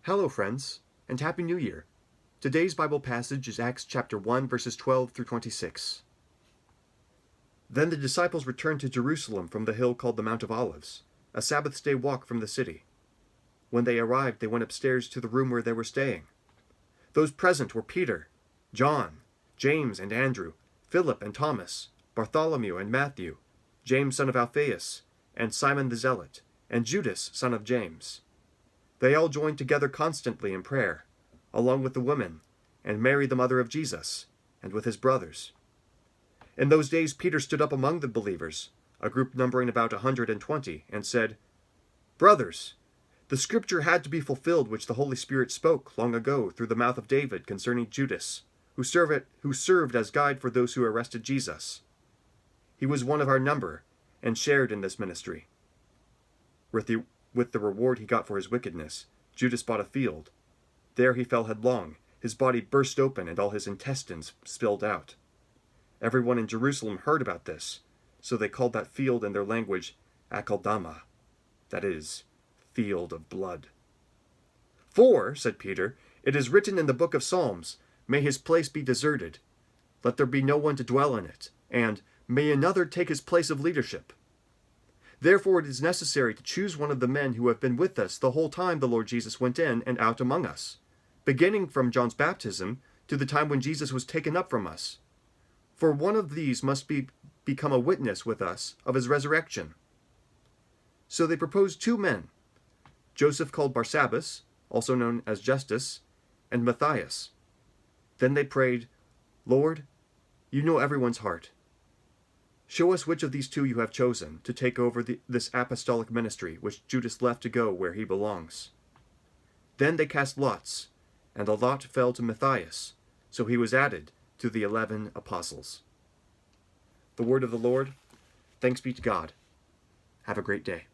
Hello, friends, and Happy New Year. Today's Bible passage is Acts chapter 1, verses 12 through 26. Then the disciples returned to Jerusalem from the hill called the Mount of Olives, a Sabbath day walk from the city. When they arrived, they went upstairs to the room where they were staying. Those present were Peter, John, James and Andrew, Philip and Thomas, Bartholomew and Matthew, James son of Alphaeus, and Simon the Zealot, and Judas son of James. They all joined together constantly in prayer, along with the women, and Mary the mother of Jesus, and with his brothers. In those days Peter stood up among the believers, a group numbering about 120, and said, "Brothers, the scripture had to be fulfilled which the Holy Spirit spoke long ago through the mouth of David concerning Judas, who served as guide for those who arrested Jesus. He was one of our number, and shared in this ministry. With the reward he got for his wickedness, Judas bought a field. There he fell headlong, his body burst open and all his intestines spilled out. Everyone in Jerusalem heard about this, so they called that field in their language Akeldama, that is, field of blood. For, said Peter, it is written in the book of Psalms, may his place be deserted. Let there be no one to dwell in it, and may another take his place of leadership. Therefore it is necessary to choose one of the men who have been with us the whole time the Lord Jesus went in and out among us, beginning from John's baptism to the time when Jesus was taken up from us. For one of these must become a witness with us of his resurrection." So they proposed 2 men, Joseph called Barsabbas, also known as Justus, and Matthias. Then they prayed, "Lord, you know everyone's heart. Show us which of these 2 you have chosen to take over this apostolic ministry which Judas left to go where he belongs." Then they cast lots, and the lot fell to Matthias, so he was added to the 11 apostles. The word of the Lord. Thanks be to God. Have a great day.